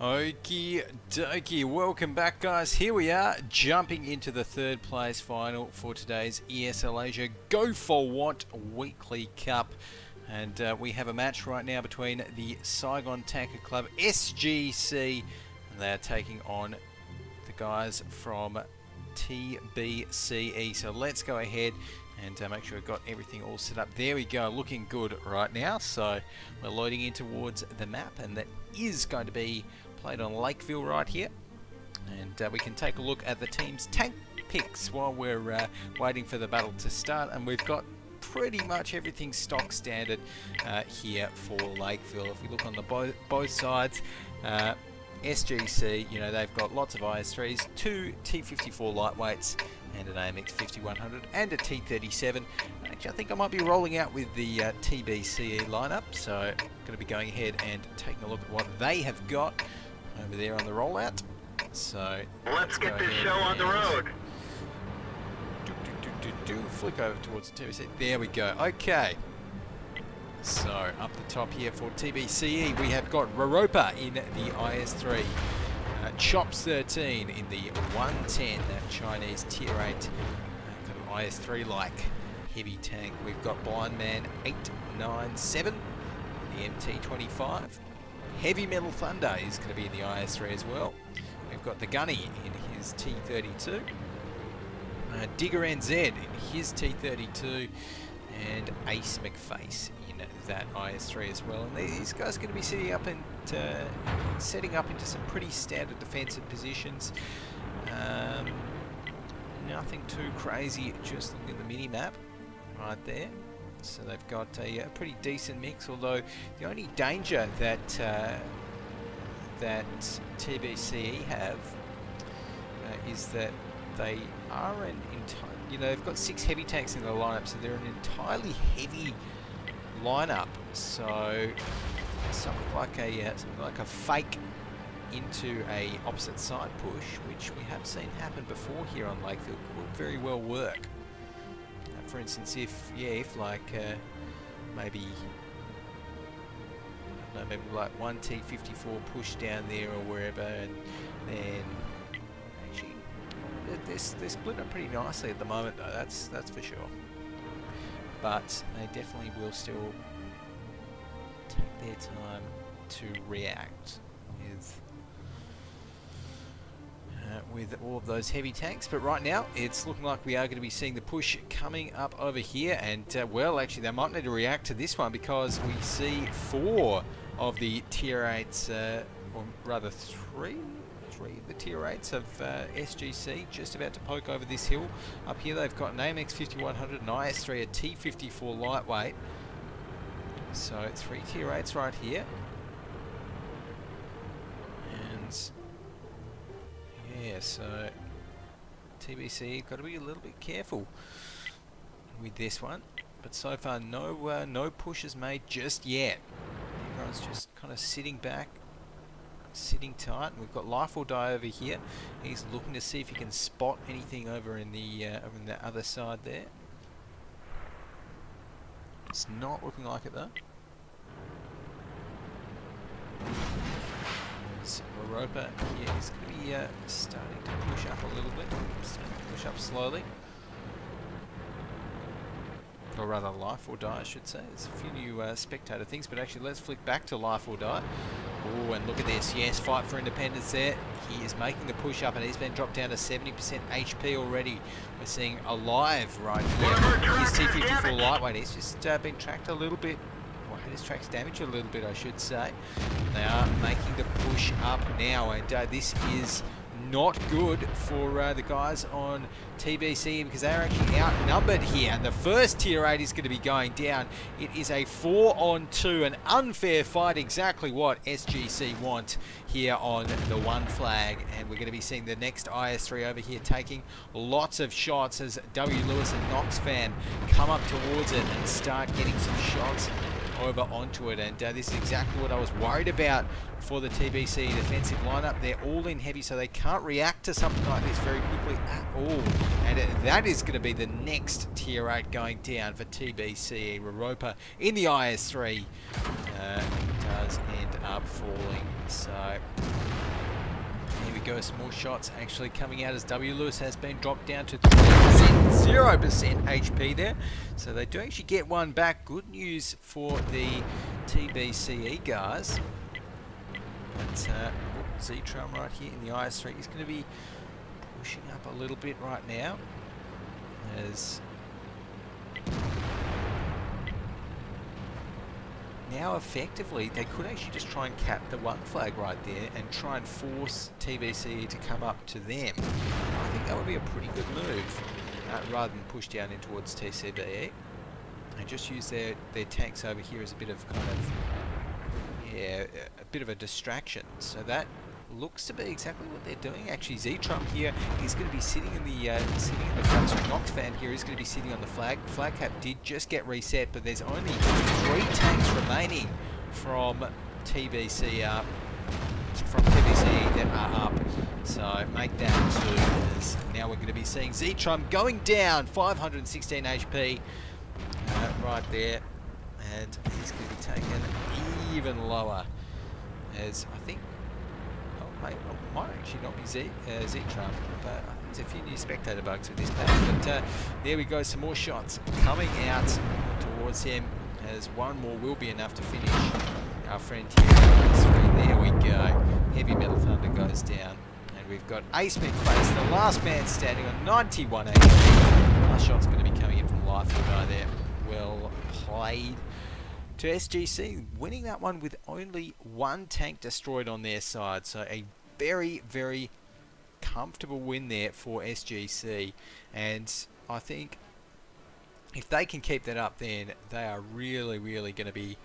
Okie dokie, welcome back guys. Here we are jumping into the third place final for today's ESL Asia Go4WoT Weekly Cup. And we have a match right now between the Saigon Tanker Club SGC, and they are taking on the guys from TBCE. So let's go ahead and make sure we've got everything all set up. There we go, looking good right now. So we're loading in towards the map, and that is going to be played on Lakeville right here. And we can take a look at the team's tank picks while we're waiting for the battle to start. And we've got pretty much everything stock standard here for Lakeville. If we look on the both sides, SGC, you know, they've got lots of IS3s, 2 T54 lightweights, and an AMX 5100 and a T37. Actually, I think I might be rolling out with the TBCE lineup, so I'm going to be going ahead and taking a look at what they have got over there on the rollout. So let's get this show on the road. Flick over towards the TBC. There we go. Okay. So up the top here for TBCE, we have got Raropa in the IS3. Chops 13 in the 110, that Chinese tier 8 kind of IS3 like heavy tank. We've got Blind Man 897, the MT25. Heavy Metal Thunder is going to be in the IS3 as well. We've got the Gunny in his T32. Digger NZ in his T32, and Ace McFace in that IS3 as well. And these guys are going to be setting up into some pretty standard defensive positions. Nothing too crazy, just looking at the mini map right there. So they've got a pretty decent mix, although the only danger that that TBCE have is that they are they've got 6 heavy tanks in the lineup, so they're an entirely heavy lineup. So something like a fake into a opposite side push, which we have seen happen before here on Lakeville, would very well work. For instance, if like maybe like one T54 push down there or wherever, and then actually they're split up pretty nicely at the moment though, that's for sure. But they definitely will still take their time to react with all of those heavy tanks. But right now it's looking like we are going to be seeing the push coming up over here, and well, actually they might need to react to this one, because we see 4 of the tier 8s, or rather 3 the tier 8s of SGC just about to poke over this hill. Up here they've got an AMX 5100, an IS3, a T54 lightweight. So 3 tier 8s right here. And yeah, so TBC got to be a little bit careful with this one. But so far no pushes made just yet. Everyone's just kind of sitting back, sitting tight. And we've got Life or Die over here. He's looking to see if he can spot anything over in the other side there. It's not looking like it though. Raropa here is going to be starting to push up a little bit, starting to push up slowly. Or rather, Life or Die, I should say. There's a few new spectator things, but actually let's flick back to Life or Die. Oh, and look at this. Yes, Fight for Independence there. He is making the push up, and he's been dropped down to 70% HP already. We're seeing Alive right here. His T54 lightweight. He's just been tracked a little bit. Well, his track's damaged a little bit, I should say. They are making the push up now, and this is not good for the guys on TBC, because they're actually outnumbered here, and the first tier 8 is going to be going down. It is a 4-on-2, an unfair fight, exactly what SGC want here on the one flag. And we're going to be seeing the next IS3 over here taking lots of shots as W. Lewis and Knox fan come up towards it and start getting some shots over onto it. And this is exactly what I was worried about for the TBC defensive lineup. They're all in heavy, so they can't react to something like this very quickly at all. And that is going to be the next tier 8 going down for TBC. Raropa in the IS3 does end up falling. So go, some more shots actually coming out as W. Lewis has been dropped down to 3%, 0% HP there. So they do actually get one back. Good news for the TBCE guys. But Z-Trum right here in the IS3 is going to be pushing up a little bit right now. As now effectively they could actually just try and cap the one flag right there and try and force TBCE to come up to them. I think that would be a pretty good move rather than push down in towards TCBE and just use their tanks over here as a bit of kind of a bit of a distraction. So that looks to be exactly what they're doing. Actually, Z-Trum here is going to be sitting in the front. So Nox Fan here is going to be sitting on the flag. Flag cap did just get reset, but there's only 3 tanks remaining from TBC that are up. So make that 2. As now we're going to be seeing Z-Trum going down 516 HP right there, and he's going to be taken even lower. As I think. It might actually not be Z-Trum, but I think there's a few new spectator bugs with this pack. But there we go, some more shots coming out towards him, as one more will be enough to finish our friend here. There we go. Heavy Metal Thunder goes down, and we've got Ace McFace, the last man standing on 91 HP. Last shot's going to be coming in from Life guy there. Well played to SGC, winning that one with only 1 tank destroyed on their side. So a very, very comfortable win there for SGC. And I think if they can keep that up, then they are really, really going to be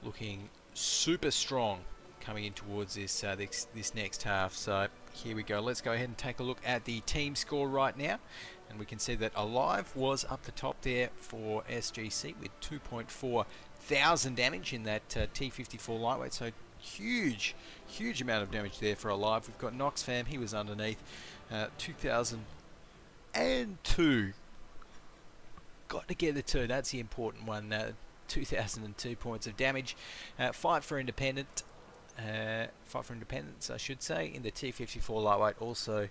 looking super strong coming in towards this this next half. So here we go. Let's go ahead and take a look at the team score right now. And we can see that Alive was up the top there for SGC with 2.4 thousand damage in that T54 lightweight, so huge amount of damage there for Alive. We've got Nox Fam, he was underneath, 2002. Got to get the 2, that's the important one. 2002 points of damage. 5 for Independent, 5 for Independence I should say, in the T54 lightweight. Also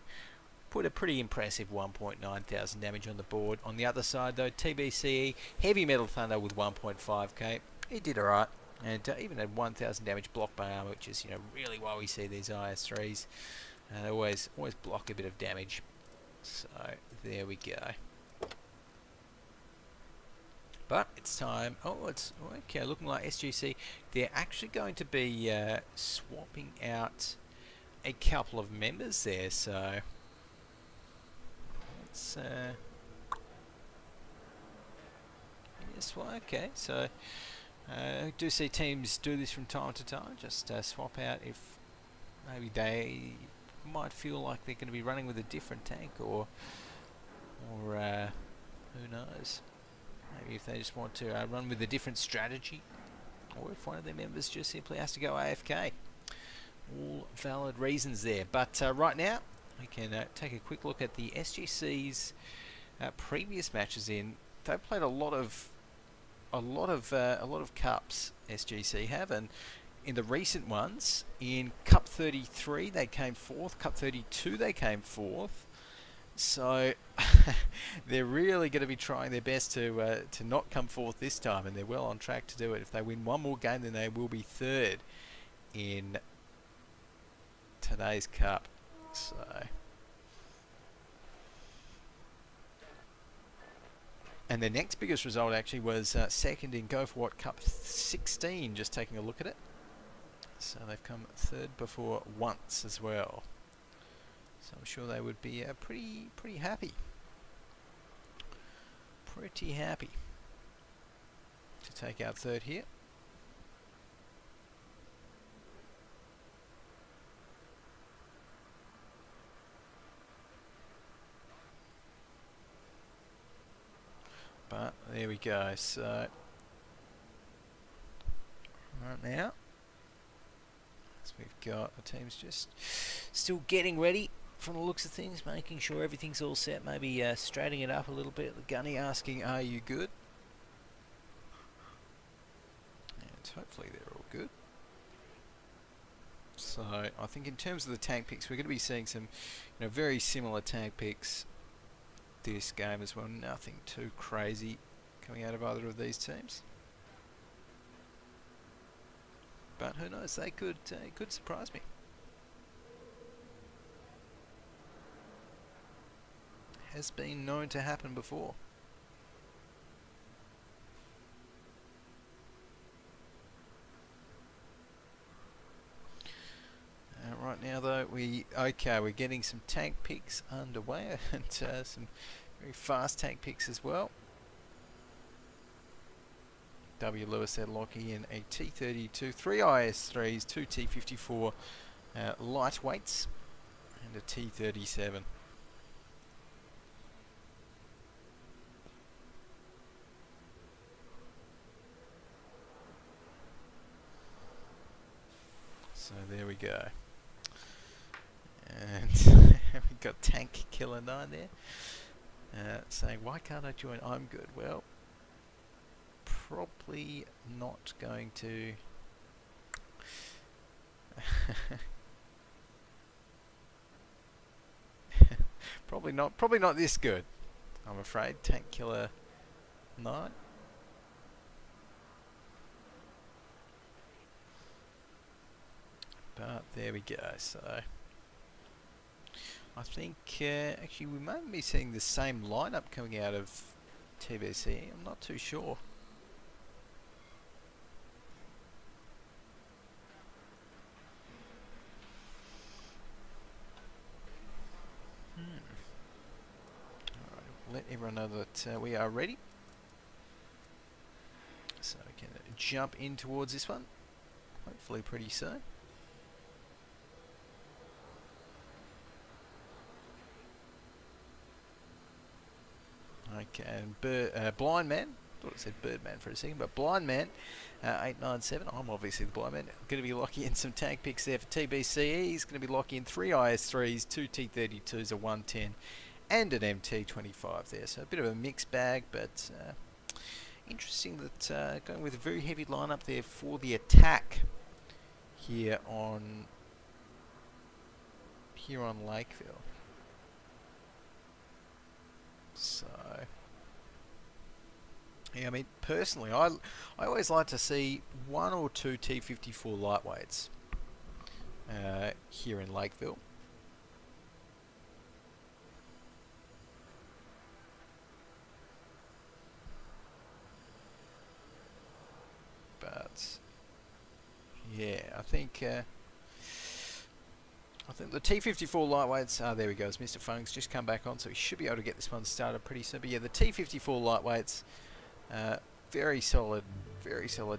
put a pretty impressive 1.9 thousand damage on the board. On the other side though, TBCE, Heavy Metal Thunder with 1.5k. He did alright, and even had 1,000 damage block by armor, which is, you know, really why we see these IS3s. They always block a bit of damage. So there we go. But it's time. Oh, it's okay. Looking like SGC, they're actually going to be swapping out a couple of members there. So let's yes, well, okay. So I do see teams do this from time to time. Just swap out if maybe they might feel like they're going to be running with a different tank, or who knows. Maybe if they just want to run with a different strategy, or if one of their members just simply has to go AFK. All valid reasons there. But right now, we can take a quick look at the SGC's previous matches. They've played a lot of cups. SGC have, and in the recent ones, in Cup 33 they came 4th, Cup 32 they came 4th. So they're really going to be trying their best to not come 4th this time, and they're well on track to do it. If they win one more game, then they will be 3rd in today's cup. So and their next biggest result actually was 2nd in Go4WoT Cup 16, just taking a look at it. So they've come 3rd before once as well. So I'm sure they would be pretty happy. Pretty happy to take out 3rd here. But there we go. So right now, as we've got the teams just still getting ready from the looks of things, making sure everything's all set, maybe straightening it up a little bit. The gunny asking, are you good? And hopefully they're all good. So I think in terms of the tank picks, we're going to be seeing some, very similar tank picks this game as well. Nothing too crazy coming out of either of these teams. But who knows? They could surprise me. Has been known to happen before. Right now though, we're getting some tank picks underway and some very fast tank picks as well. W. Lewis there locking in a T32, 3 IS3s, 2 T54 lightweights and a T37. So there we go. And we've got Tank Killer 9 there saying, why can't I join? I'm good. Well, probably not going to probably not this good, I'm afraid. Tank Killer 9. But there we go. So I think actually we may be seeing the same lineup coming out of TBC. I'm not too sure. Alright, let everyone know that we are ready. So we can jump in towards this one, hopefully pretty soon. Okay, and Blind Man, thought it said Birdman for a second, but Blind Man, 897, I'm obviously the Blind Man, going to be locking in some tank picks there for TBCE. He's going to be locking in 3 IS3s, 2 T32s, a 110, and an MT25 there. So a bit of a mixed bag, but interesting that going with a very heavy lineup there for the attack here on Lakeville. So yeah, I mean personally, I always like to see 1 or 2 T54 lightweights here in Lakeville. But yeah, I think the T54 lightweights, there we go, as Mr. Fung's just come back on, so he should be able to get this one started pretty soon. But yeah, the T54 lightweights, very solid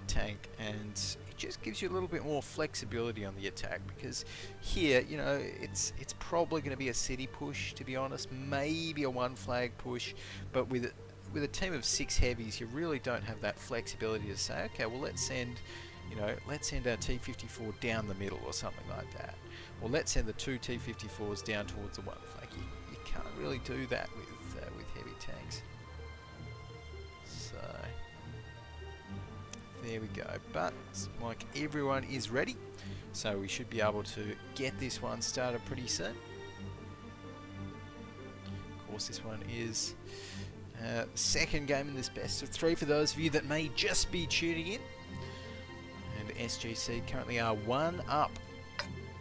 tank, and it just gives you a little bit more flexibility on the attack, because here, it's probably going to be a city push, to be honest, maybe a 1 flag push, but with a team of 6 heavies, you really don't have that flexibility to say, okay, well let's send our T54 down the middle or something like that. Or let's send the 2 T54s down towards the 1 flag. You can't really do that with heavy tanks. So there we go. But like everyone is ready, so we should be able to get this one started pretty soon. Of course, this one is second game in this best of 3 for those of you that may just be tuning in. And SGC currently are 1 up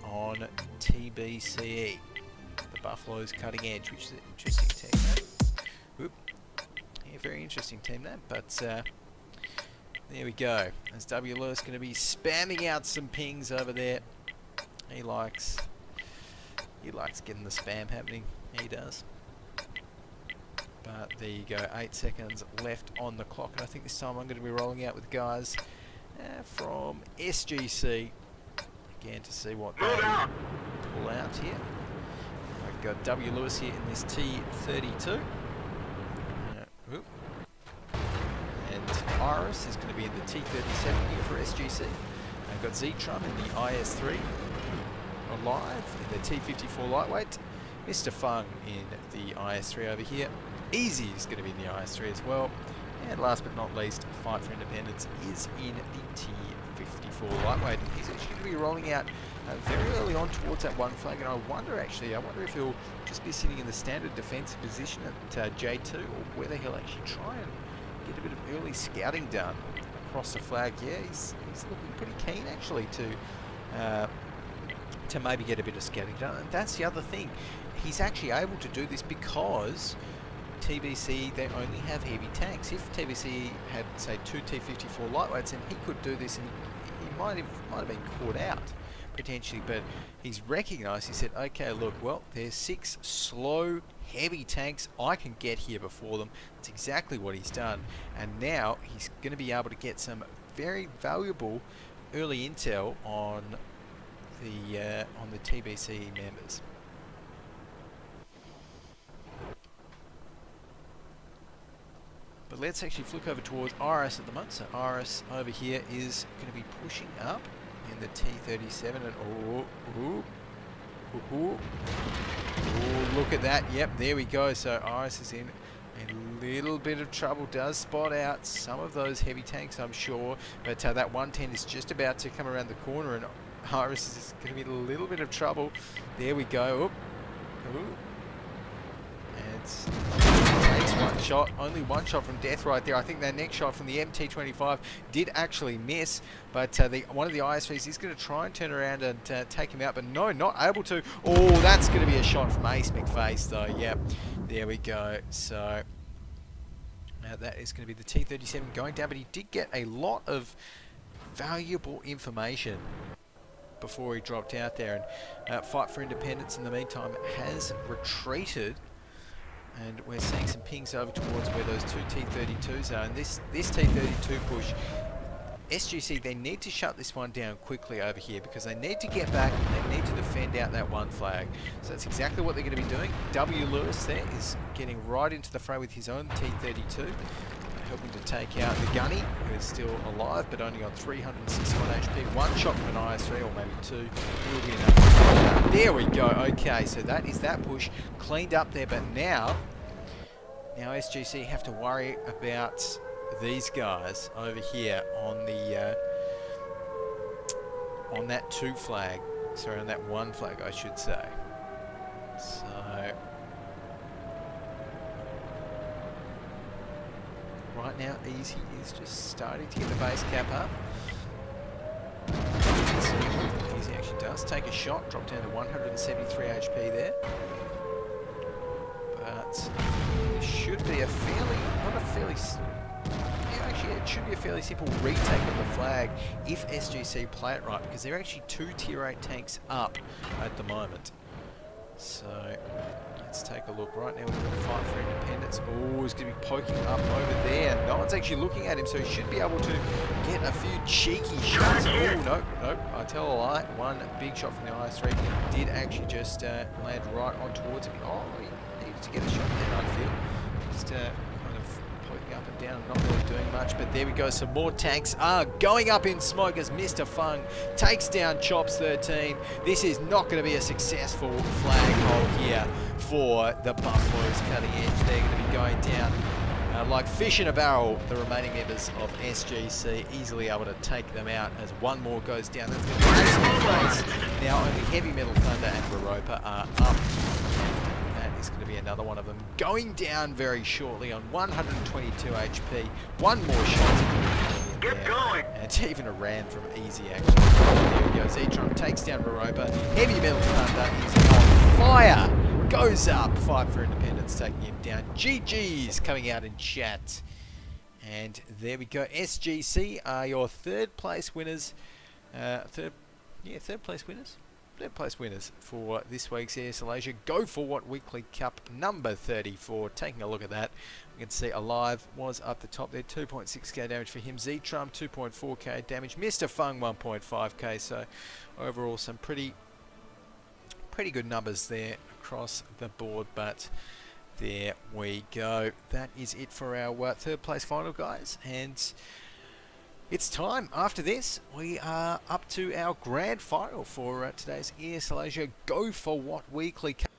on TBCE. The Bufalos cutting edge, which is an interesting team name. Yeah, very interesting team name. But there we go. As W. Lewis going to be spamming out some pings over there. He likes getting the spam happening. He does. But there you go. 8 seconds left on the clock, and I think this time I'm going to be rolling out with guys from SGC. Again, to see what they pull out here. We've got W. Lewis here in this T32. And Iris is going to be in the T37 here for SGC. I've got Z-Tron in the IS3. Alive in the T54 lightweight. Mr. Fung in the IS3 over here. Easy is going to be in the IS3 as well. And last but not least, Fight for Independence is in the T54 lightweight. And he's actually going to be rolling out very early on towards that one flag, and I wonder if he'll just be sitting in the standard defensive position at J2, or whether he'll actually try and get a bit of early scouting done across the flag. Yeah, he's looking pretty keen actually to maybe get a bit of scouting done, and that's the other thing. He's actually able to do this because TBC, they only have heavy tanks. If TBC had, say, 2 T-54 lightweights, then he could do this, and he might have been caught out potentially. But he's recognised. He said, "Okay, look, well, there's 6 slow, heavy tanks. I can get here before them." That's exactly what he's done, and now he's going to be able to get some very valuable early intel on the TBC members. But let's actually flick over towards RS at the moment. So RS over here is going to be pushing up in the T37, and look at that. Yep, there we go. So RS is in a little bit of trouble. Does spot out some of those heavy tanks, I'm sure, but that 110 is just about to come around the corner, and RS is going to be in a little bit of trouble. There we go. And takes one shot, only one shot from death right there. I think that next shot from the MT25 did actually miss, but one of the ISVs is going to try and turn around and take him out, but no, not able to. Oh, that's going to be a shot from Ace McFace though. Yep, there we go. So that is going to be the T37 going down, but he did get a lot of valuable information before he dropped out there, and Fight for Independence in the meantime has retreated, and we're seeing some pings over towards where those 2 T32s are, and this T32 push, SGC, they need to shut this one down quickly over here, because they need to get back and they need to defend out that one flag. So that's exactly what they're going to be doing. W. Lewis there is getting right into the fray with his own T32, helping to take out the Gunny, who is still alive, but only on 361 HP. One shot from an IS-3, or maybe 2, will be enough. There we go. Okay, so that is that push cleaned up there, but now SGC have to worry about these guys over here on the on that 2 flag. Sorry, on that 1 flag, I should say. So right now, Easy is just starting to get the base cap up. Easy actually does take a shot, drop down to 173 HP there. But it should be a fairly, actually it should be a fairly simple retake of the flag if SGC play it right, because they're actually 2 tier 8 tanks up at the moment. So let's take a look. Right now we've got a Fight for Independence. Oh, he's going to be poking up over there. No one's actually looking at him, so he should be able to get a few cheeky shots. Oh, nope. I tell a lie. One big shot from the IS-3 did actually just land right on towards him. Oh, he needed to get a shot there, I feel. Just kind of poking up and down, not really doing much. But there we go. Some more tanks are going up in smoke as Mr. Fung takes down Chops 13. This is not going to be a successful flag hole here for the Bufalos Cutting Edge. They're going to be going down like fish in a barrel. The remaining members of SGC easily able to take them out as one more goes down. That's going to be Ace McFace. Now only Heavy Metal Thunder and Baropa are up. That is going to be another one of them going down very shortly on 122 HP. One more shot. Get going! And it's even a ram from Easy actually. There we go. Z-Tron takes down Baropa. Heavy Metal Thunder is on fire. Goes up. Fight for Independence taking him down. GG's coming out in chat. And there we go. SGC are your third place winners. Third place winners for this week's ESL Asia Go4WoT Weekly Cup number 34. Taking a look at that, we can see Alive was up the top there. 2.6k damage for him. Z-Trum 2.4k damage. Mr. Fung 1.5k. So overall some pretty good numbers there across the board, but there we go. That is it for our third place final, guys, and it's time. After this, we are up to our grand final for today's ESL Asia Go4WoT Weekly Cup.